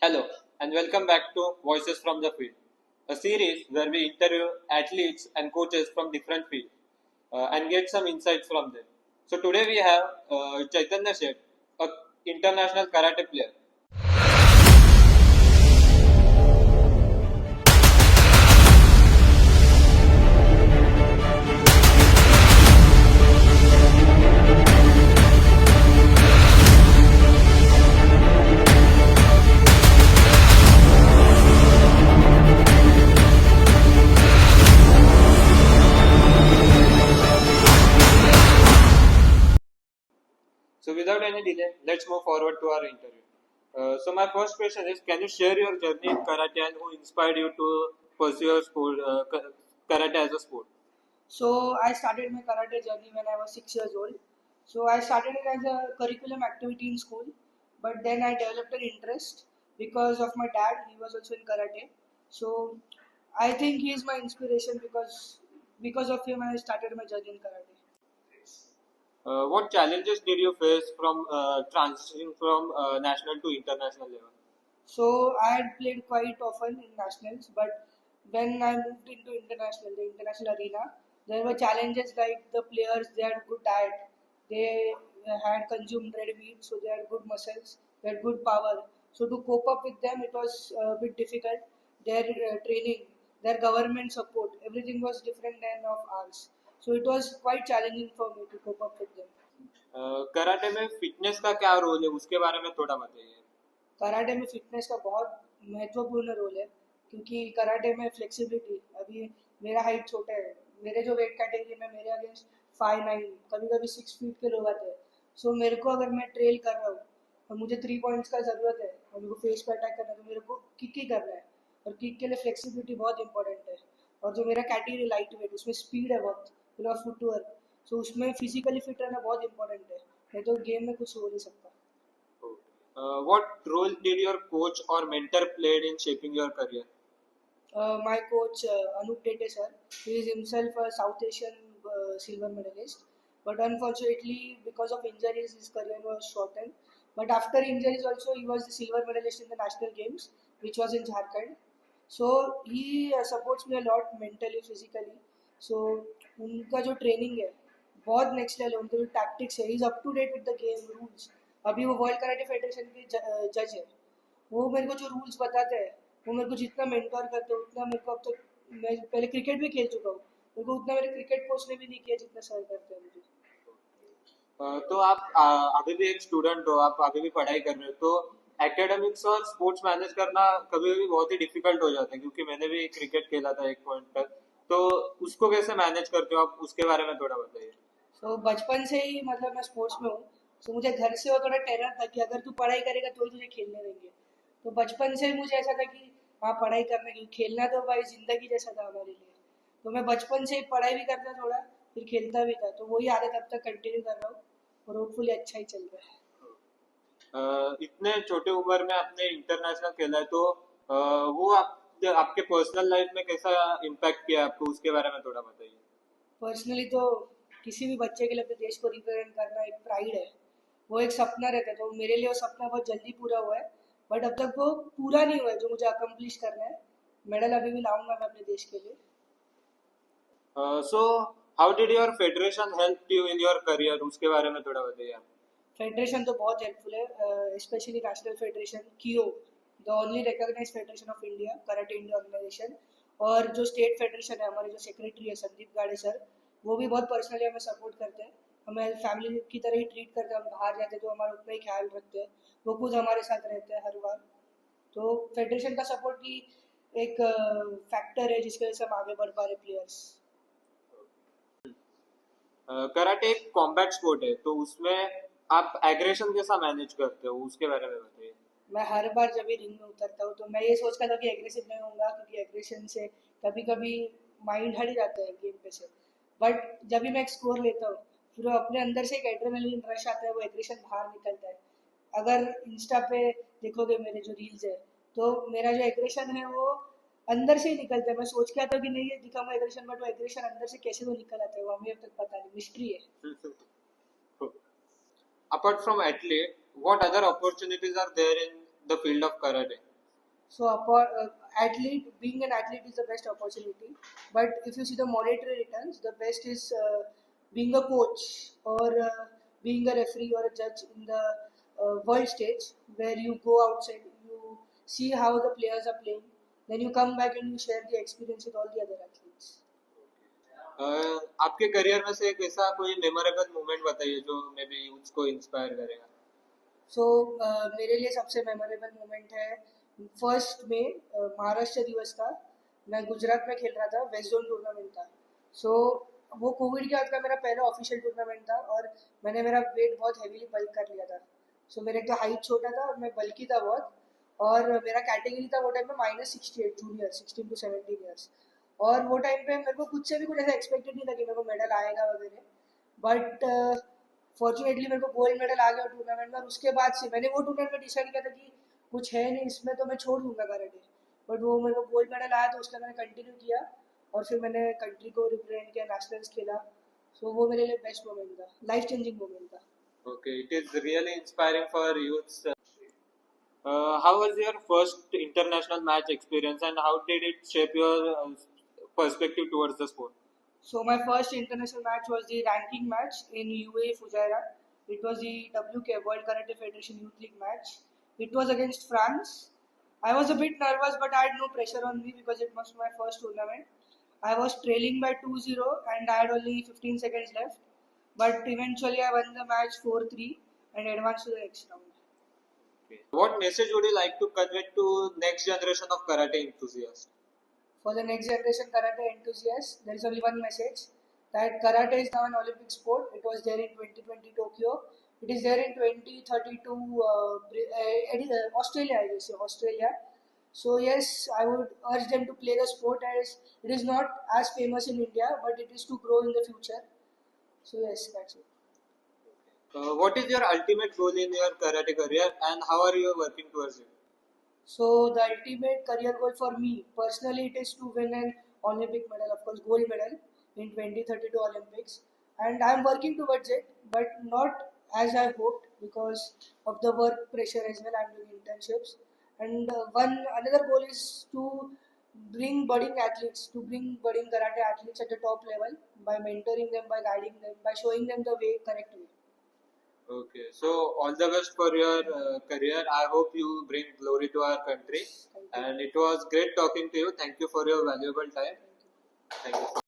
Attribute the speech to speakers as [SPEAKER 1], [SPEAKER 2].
[SPEAKER 1] Hello, and welcome back to Voices from the Field, a series where we interview athletes and coaches from different fields and get some insights from them. So today we have Chaitanya Shet, a international karate player. So without any delay, let's move forward to our interview. So my first question is, can you share your journey in karate and who inspired you to pursue your sport, karate as a sport?
[SPEAKER 2] So I started my karate journey when I was 6 years old. So I started it as a curriculum activity in school, but then I developed an interest because of my dad. He was also in karate. So I think he is my inspiration because of him I started my journey in karate.
[SPEAKER 1] What challenges did you face from transitioning from national to international level?
[SPEAKER 2] So I had played quite often in nationals, but when I moved into the international arena, there were challenges like the players, they had good diet, they had consumed red meat, so they had good muscles, they had good power. So to cope up with them, it was a bit difficult. Their training, their government support, everything was different than of ours. So it was quite challenging for me to cope up with them.
[SPEAKER 1] Karate में fitness का क्या role है उसके बारे में थोड़ा बताइए.
[SPEAKER 2] Karate में फिटनेस का बहुत महत्वपूर्ण रोल है क्योंकि कराटे में फ्लेक्सिबिलिटी अभी मेरा हाइट छोटा है मेरे जो वेट कैटेगरी में मेरे अगेंस्ट 5'9" कभी कभी 6 फीट के लोग आते हैं सो मेरे को अगर मैं ट्रेल कर रहा हूँ और मुझे 3 पॉइंट्स का ज़रूरत है और मेरे को फेस पे अटैक करना है तो मेरे को किक ही करना है और किक के लिए फ्लेक्सिबिलिटी बहुत इंपॉर्टेंट है और जो मेरा कैटेगरी लाइट वेट उसमें स्पीड है बहुत पूरा फुटवर्क सो उसमें फिजिकली फिट रहना बहुत इंपॉर्टेंट है नहीं तो गेम में कुछ हो नहीं सकता.
[SPEAKER 1] What role did your coach or mentor played in shaping your career?
[SPEAKER 2] My coach Anup Tete sir, he is himself a South Asian silver medalist, but unfortunately because of injuries his career was shortened. But after injuries also he was the silver medalist in the national games, which was in Jharkhand. So he supports me a lot mentally, physically. So उनका जो training है बहुत next level उनके जो tactics है is up to date with the game rules. अभी वो world karate federation के जज है. वो मेरे को जो रूल्स बताते हैं वो मेरे को जितना मेंटोर करते हैं उतना मेरे को अब तक मैं पहले क्रिकेट भी खेल चुका हूँ मेरे को उतना मेरे क्रिकेट कोच ने भी नहीं किया जितना सर करते हैं मुझे.
[SPEAKER 1] तो आप अभी भी एक स्टूडेंट हो, आप अभी भी पढ़ाई कर रहे हो, तो एकेडमिक्स और स्पोर्ट्स मैनेज करना कभी कभी बहुत ही डिफिकल्ट हो जाता है, क्योंकि मैंने भी क्रिकेट खेला था एक पॉइंट तक. तो उसको कैसे मैनेज करते हो आप, उसके बारे में थोड़ा बताइए.
[SPEAKER 2] सो बचपन से ही मतलब मैं स्पोर्ट्स में हूँ. सो मुझे घर से वो थोड़ा टेरर था कि अगर तू पढ़ाई करेगा तो ही तुझे खेलने देंगे. तो बचपन से ही मुझे ऐसा था कि हाँ पढ़ाई करना क्योंकि खेलना तो भाई जिंदगी जैसा था हमारे लिए. तो मैं बचपन से ही पढ़ाई भी करता थोड़ा फिर खेलता भी था तो वही आदत अब तक कंटिन्यू कर रहा हूँ और होपफुली अच्छा ही चल रहा है.
[SPEAKER 1] इतने छोटे उम्र में आपने इंटरनेशनल खेला है, तो वो आपके पर्सनल लाइफ में कैसा इम्पैक्ट किया आपको, उसके बारे में थोड़ा बताइए.
[SPEAKER 2] पर्सनली तो किसी भी बच्चे के लिए अपने देश को रिप्रेजेंट करना एक प्राइड है. वो एक सपना रहता है तो मेरे लिए वो सपना बहुत जल्दी पूरा हुआ है. बट अब तक वो पूरा नहीं हुआ है जो मुझे अकम्प्लिश करना है. मेडल अभी भी लाऊंगा मैं अपने देश के लिए.
[SPEAKER 1] So how did your federation help you in your career, उसके बारे में थोड़ा बताइए आप.
[SPEAKER 2] फेडरेशन तो बहुत हेल्पफुल है स्पेशली नेशनल फेडरेशन कियो the only recognise federation of India karate India organisation. और जो स्टेट फेडरेशन है हमारे जो सेक्रेटरी है संदीप गाड़े सर वो भी बहुत पर्सनली हमें सपोर्ट करते हैं. हमें फैमिली की तरह ही ट्रीट करते हैं. हम बाहर जाते हैं तो हमारा उतना ही ख्याल रखते हैं. वो खुद हमारे साथ रहते हैं हर बार. तो फेडरेशन का सपोर्ट भी एक फैक्टर है जिसकी वजह से हम आगे बढ़ पा रहे प्लेयर्स.
[SPEAKER 1] कराटे एक कॉम्बैट स्पोर्ट है, तो उसमें आप एग्रेशन कैसा मैनेज करते हो, उसके बारे में बताइए.
[SPEAKER 2] मैं हर बार जब भी रिंग में उतरता हूँ तो मैं ये सोचता था कि एग्रेसिव नहीं होऊंगा क्योंकि एग्रेशन से कभी कभी माइंड हट जाता है गेम पे से. बट जब भी मैं एक स्कोर लेता हूँ फिर वो अपने अंदर से एक एड्रेनलिन रश आता है वो एग्रेशन बाहर निकलता है. अगर इंस्टा पे देखोगे मेरे जो रील्स है तो मेरा जो एग्रेशन है वो अंदर से ही निकलता है. मैं सोच के आता हूँ कि नहीं ये दिखाऊंगा एग्रेशन बट वो एग्रेशन अंदर से कैसे तो निकल आता है वो हमें अब तक पता नहीं मिस्ट्री है.
[SPEAKER 1] Apart from athlete, what other opportunities are there in the field of karate?
[SPEAKER 2] So, being an athlete is the best opportunity. But if you see the monetary returns, the best is being a coach or being a referee or a judge in the world stage, where you go outside, you see how the players are playing, then you come back and you share the experience with all the other athletes.
[SPEAKER 1] आपके career में से एक ऐसा कोई memorable moment बताइए जो may be youth को inspire करेगा.
[SPEAKER 2] सो मेरे लिए सबसे मेमोरेबल मोमेंट है फर्स्ट में महाराष्ट्र दिवस था. मैं गुजरात में खेल रहा था, वेस्ट जोन टूर्नामेंट था. सो वो कोविड के बाद का मेरा पहला ऑफिशियल टूर्नामेंट था और मैंने मेरा वेट बहुत हेवीली बल्क कर लिया था. सो मेरे तो हाइट छोटा था और मैं बल्की था बहुत. और मेरा कैटेगरी था वो टाइम पे -68 जूनियर 16 to 17 ईयर्स. और वो टाइम पे मेरे को खुद से भी कुछ ऐसा एक्सपेक्टेड नहीं था कि मेरे को मेडल आएगा वगैरह. बट फॉर्चुनेटली मेरे को गोल्ड मेडल आ गया टूर्नामेंट में. और उसके बाद से मैंने वो टूर्नामेंट में डिसाइड किया था कि कुछ है नहीं इसमें तो मैं छोड़ दूंगा कराटे. बट वो मेरे को गोल्ड मेडल आया तो उसका मैंने कंटिन्यू किया और फिर मैंने कंट्री को रिप्रेजेंट किया, नेशनल्स खेला. सो वो मेरे लिए बेस्ट मोमेंट था, लाइफ चेंजिंग मोमेंट था.
[SPEAKER 1] Okay, it is really inspiring for youths. How was your first international match experience and how did it shape your perspective towards the sport?
[SPEAKER 2] So my first international match was the ranking match in UAE Fujairah. It was the WK World Karate Federation Youth League match. It was against France. I was a bit nervous, but I had no pressure on me because it was my first tournament. I was trailing by 2-0 and I had only 15 seconds left. But eventually I won the match 4-3 and advanced to the next round.
[SPEAKER 1] Okay. What message would you like to convey to next generation of karate enthusiasts?
[SPEAKER 2] For the next generation karate enthusiasts, there is only one message, that karate is now an Olympic sport. It was there in 2020 Tokyo. It is there in 2032 Australia, I guess, Australia. So yes, I would urge them to play the sport as it is not as famous in India, but it is to grow in the future. So yes, that's it.
[SPEAKER 1] What is your ultimate goal in your karate career and how are you working towards it?
[SPEAKER 2] So the ultimate career goal for me personally, it is to win an Olympic medal, of course, gold medal in 2032 Olympics, and I am working towards it, but not as I hoped because of the work pressure as well. I am doing internships, and one another goal is to bring budding karate athletes at the top level by mentoring them, by guiding them, by showing them the way, correct way.
[SPEAKER 1] Okay, so all the best for your career. I hope you bring glory to our country.
[SPEAKER 2] Thank you.
[SPEAKER 1] And it was great talking to you. Thank you for your valuable time.
[SPEAKER 2] Thank you.
[SPEAKER 1] Thank you.